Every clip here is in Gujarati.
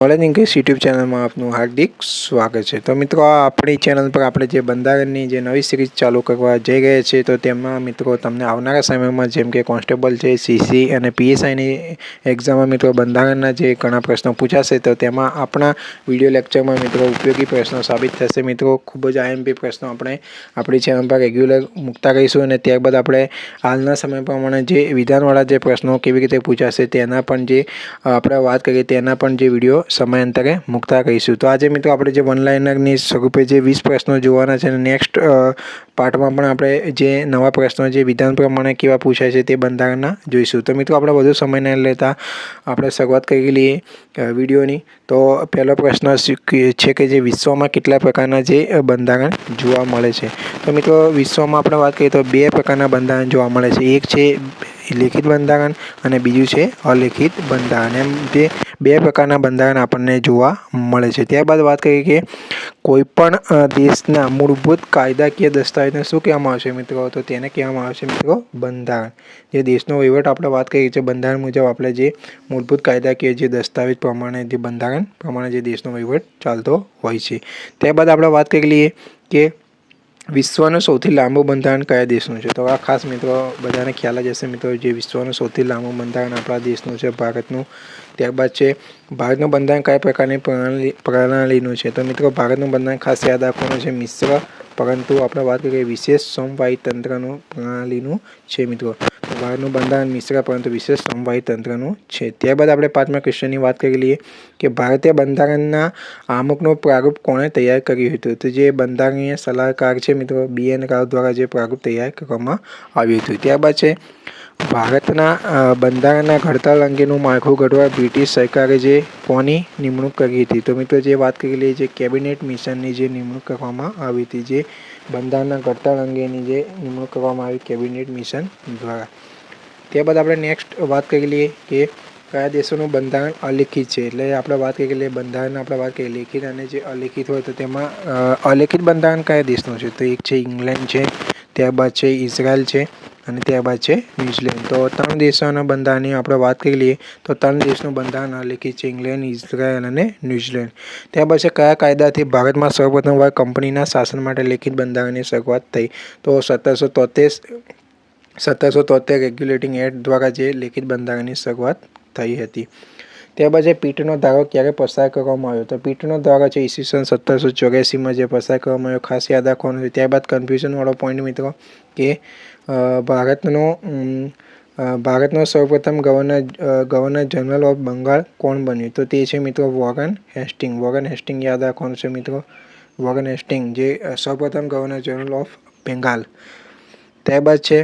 નોલેજ ઇંગ્લિશ યુટ્યુબ ચેનલમાં આપનું હાર્દિક સ્વાગત છે। તો મિત્રો આપણી ચેનલ પર આપણે જે બંધારણની જે નવી સિરીઝ ચાલુ કરવા જઈ રહ્યા છીએ તો તેમાં મિત્રો તમને આવનારા સમયમાં જેમ કે કોન્સ્ટેબલ છે, સીસી અને પીએસઆઈની એક્ઝામમાં મિત્રો બંધારણના જે ઘણા પ્રશ્નો પૂછાશે તો તેમાં આપણા વિડીયો લેક્ચરમાં મિત્રો ઉપયોગી પ્રશ્નો સાબિત થશે। મિત્રો ખૂબ જ આઈએમપી પ્રશ્નો આપણે આપણી ચેનલ પર રેગ્યુલર મૂકતા રહીશું અને ત્યારબાદ આપણે હાલના સમય પ્રમાણે જે વિધાનવાળા જે પ્રશ્નો કેવી રીતે પૂછાશે તેના પણ જે આપણે વાત કરીએ તેના પણ જે વિડીયો સમયાંતરે મૂકતા રહીશું। તો આજે મિત્રો આપણે જે વન લાઇનરની સ્વરૂપે જે 20 પ્રશ્નો જોવાના છે અને નેક્સ્ટ પાર્ટમાં પણ આપણે જે નવા પ્રશ્નો જે વિધાન પ્રમાણે કેવા પૂછાય છે તે બંધારણના જોઈશું। તો મિત્રો આપણે વધુ સમય ન લેતા આપણે શરૂઆત કરી લઈએ વિડીયોની। તો પહેલો પ્રશ્ન છે કે જે વિશ્વમાં કેટલા પ્રકારના જે બંધારણ જોવા મળે છે। તો મિત્રો વિશ્વમાં આપણે વાત કરીએ તો 2 પ્રકારના બંધારણ જોવા મળે છે। એક છે લેખિત બંધારણ અને બીજું છે અલેખિત બંધારણ। એમ જે 2 પ્રકારના બંધારણ આપણને જોવા મળે છે। ત્યારબાદ વાત કરીએ કે કોઈપણ દેશના મૂળભૂત કાયદાકીય દસ્તાવેજને શું કહેવામાં આવે છે મિત્રો? તો તેને કહેવામાં આવે છે મિત્રો બંધારણ। જે દેશનો વહીવટ આપણે વાત કરીએ છીએ બંધારણ મુજબ આપણે જે મૂળભૂત કાયદાકીય જે દસ્તાવેજ પ્રમાણે જે બંધારણ પ્રમાણે જે દેશનો વહીવટ ચાલતો હોય છે। ત્યારબાદ આપણે વાત કરી લઈએ કે વિશ્વનું સૌથી લાંબુ બંધારણ કયા દેશનું છે? તો આ ખાસ મિત્રો બધાને ખ્યાલ જ હશે મિત્રો, જે વિશ્વનું સૌથી લાંબુ બંધારણ આપણા દેશનું છે ભારતનું। ત્યારબાદ છે ભારતનું બંધારણ કયા પ્રકારની પ્રણાલીનું છે? તો મિત્રો ભારતનું બંધારણ ખાસ યાદ રાખવાનું છે મિશ્ર પરંતુ આપણે વાત કરીએ વિશેષ સમવાયી તંત્રનું પ્રણાલીનું છે મિત્રો। તો ભારતનું બંધારણ મિશ્ર પરંતુ વિશેષ સમવાયી તંત્રનું છે। ત્યારબાદ આપણે 5મા ક્વેશ્ચનની વાત કરી લઈએ કે ભારતીય બંધારણના આમુખનું પ્રારૂપ કોણે તૈયાર કર્યું હતું? તો જે બંધારણીય સલાહકાર છે મિત્રો BN રાવ દ્વારા જે પ્રારૂપ તૈયાર કરવામાં આવ્યું હતું। ત્યારબાદ છે ભારતના બંધારણના ઘડતર અંગેનું માળખું ઘડવા બ્રિટિશ સરકારે જે કોની નિમણૂક કરી હતી? તો મિત્રો જે વાત કરી લઈએ જે કેબિનેટ મિશનની જે નિમણૂક કરવામાં આવી હતી, જે બંધારણના ઘડતર અંગેની જે નિમણૂક કરવામાં આવી કેબિનેટ મિશન દ્વારા। ત્યારબાદ આપણે નેક્સ્ટ વાત કરી લઈએ કે કયા દેશોનું બંધારણ અલિખિત છે? એટલે આપણે વાત કરી લઈએ બંધારણ આપણે વાત કરીએ લેખિત અને જે અલિખિત હોય તો તેમાં અલિખિત બંધારણ કયા દેશનું છે? તો એક છે ઇંગ્લેન્ડ છે, ત્યારબાદ છે ઇઝરાયલ છે અને ત્યારબાદ છે ન્યૂઝીલેન્ડ। તો 3 દેશોના બંધારણની આપણે વાત કરી લઈએ તો 3 દેશનું બંધારણ અલિખિત છે, ઇંગ્લેન્ડ, ઇઝરાયલ અને ન્યૂઝીલેન્ડ। ત્યારબાદ છે કયા કાયદાથી ભારતમાં સૌપ્રથમવાર કંપનીના શાસન માટે લેખિત બંધારણની શરૂઆત થઈ? તો 1773 રેગ્યુલેટિંગ એક્ટ દ્વારા જે લેખિત બંધારણની શરૂઆત થઈ હતી। ત્યારબાદ છે પીટનો ધારો ક્યારે પસાર કરવામાં આવ્યો? તો પીટનો ધારો છે ઈસવીસન 1784માં જે પસાર કરવામાં આવ્યો, ખાસ યાદ રાખવાનું છે। ત્યારબાદ કન્ફ્યુઝનવાળો પોઈન્ટ મિત્રો કે ભારતનો સૌપ્રથમ ગવર્નર જનરલ ઓફ બંગાળ કોણ બન્યું? તો તે છે મિત્રો વોરેન હેસ્ટિંગ। વોરેન હેસ્ટિંગ યાદ રાખવાનું છે મિત્રો, વોરેન હેસ્ટિંગ જે સૌપ્રથમ ગવર્નર જનરલ ઓફ બેંગાલ। ત્યારબાદ છે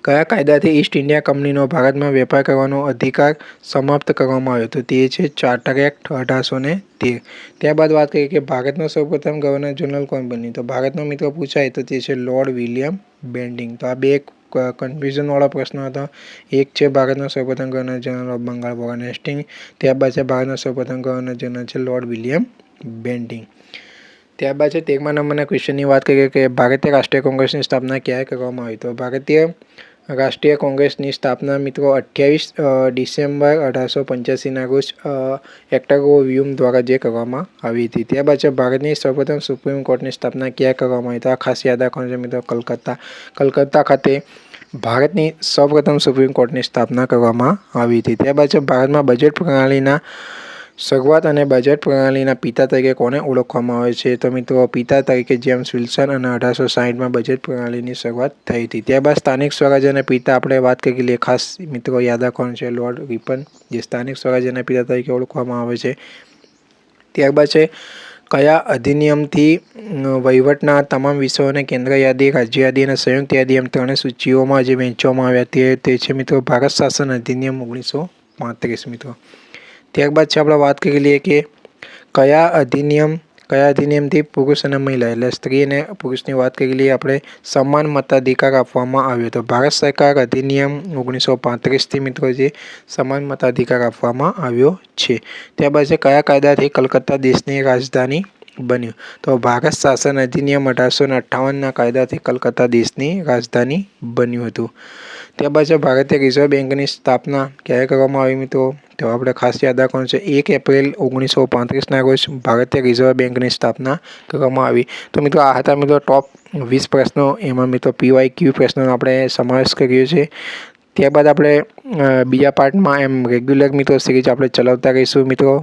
કયા કાયદાથી ઈસ્ટ ઇન્ડિયા કંપનીનો ભારતમાં વેપાર કરવાનો અધિકાર સમાપ્ત કરવામાં આવ્યો? તો તે છે ચાર્ટર એક્ટ 1813। ત્યારબાદ વાત કરીએ કે ભારતનો સૌપ્રથમ ગવર્નર જનરલ કોણ બન્યું? તો ભારતનો મિત્રો પૂછાય તો તે છે લોર્ડ વિલિયમ બેન્ટિંગ। તો આ 2 કન્ફ્યુઝનવાળા પ્રશ્નો હતા। એક છે ભારતનો સૌપ્રથમ governor general of Bengal Warren Hastings, ત્યારબાદ છે ભારતનો સૌપ્રથમ ગવર્નર જનરલ છે લોર્ડ વિલિયમ બેન્ટિંગ। ત્યારબાદ છે 13મા નંબરના ક્વેશ્ચનની વાત કરીએ કે ભારતીય રાષ્ટ્રીય કોંગ્રેસની સ્થાપના ક્યારે કરવામાં આવી? તો ભારતીય રાષ્ટ્રીય કોંગ્રેસની સ્થાપના મિત્રો 28 ડિસેમ્બર 1885ના રોજ એક્ટર ઓ વ્યુમ દ્વારા જે કરવામાં આવી હતી। ત્યારબાદ છે ભારતની સૌપ્રથમ સુપ્રીમ કોર્ટની સ્થાપના ક્યાં કરવામાં આવી? તો આ ખાસ યાદ રાખવાનું છે મિત્રો કલકત્તા ખાતે ભારતની સૌપ્રથમ સુપ્રીમ કોર્ટની સ્થાપના કરવામાં આવી હતી। ત્યારબાદ છે ભારતમાં બજેટ પ્રણાલીના શરૂઆત અને બજેટ પ્રણાલીના પિતા તરીકે કોને ઓળખવામાં આવે છે? તો મિત્રો પિતા તરીકે જેમ્સ વિલ્સન અને 1860માં બજેટ પ્રણાલીની શરૂઆત થઈ હતી। ત્યારબાદ સ્થાનિક સ્વરાજ્યના પિતા આપણે વાત કરી લઈએ, ખાસ મિત્રો યાદ રાખવાનું છે લોર્ડ રિપન જે સ્થાનિક સ્વરાજ્યના પિતા તરીકે ઓળખવામાં આવે છે। ત્યારબાદ છે કયા અધિનિયમથી વહીવટના તમામ વિષયોને કેન્દ્ર યાદી, રાજ્ય યાદી અને સંયુક્ત યાદી એમ 3 સૂચિઓમાં જે વહેંચવામાં આવ્યા તે છે મિત્રો ભારત શાસન અધિનિયમ 1935 મિત્રો। ત્યારબાદ છે આપણે વાત કરી લઈએ કે કયા અધિનિયમથી પુરુષ અને મહિલા એટલે સ્ત્રી અને પુરુષની વાત કરી લઈએ આપણે સમાન મતાધિકાર આપવામાં આવ્યો? તો ભારત સરકાર અધિનિયમ 1935થી મિત્રો જે સમાન મતાધિકાર આપવામાં આવ્યો છે। ત્યારબાદ છે કયા કાયદાથી કલકત્તા દેશની રાજધાની બન્યું? તો ભારત શાસન અધિનિયમ 1858ના કાયદાથી કલકત્તા દેશની રાજધાની બન્યું હતું। ત્યારબાદ છે ભારતીય રિઝર્વ બેંકની સ્થાપના ક્યારે કરવામાં આવી મિત્રો? તો આપણે ખાસ યાદ રાખવાનું છે 1 એપ્રિલ 1935ના રોજ ભારતીય રિઝર્વ બેંકની સ્થાપના કરવામાં આવી. તો મિત્રો આ હતા મિત્રો ટોપ 20 પ્રશ્નો. એમાં મિત્રો PYQ પ્રશ્નોનો આપણે સમાવેશ કર્યો છે. ત્યારબાદ આપણે બીજા પાર્ટમાં એમ રેગ્યુલર મિત્રો સિરીઝ આપણે ચલાવતા રહીશું મિત્રો.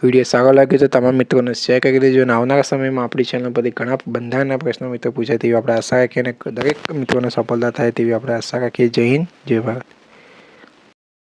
વિડીયો સારો લાગ્યો તો તમામ મિત્રોને શેર કરી દેજો અને આવનારા સમયમાં આપણી ચેનલ પરથી ઘણા બંધારણના પ્રશ્નો મિત્રો પૂછાય તેવી આપણે આશા રાખીએ અને દરેક મિત્રોને સફળતા થાય તેવી આપણે આશા રાખીએ. જય હિન્દ, જય ભારત.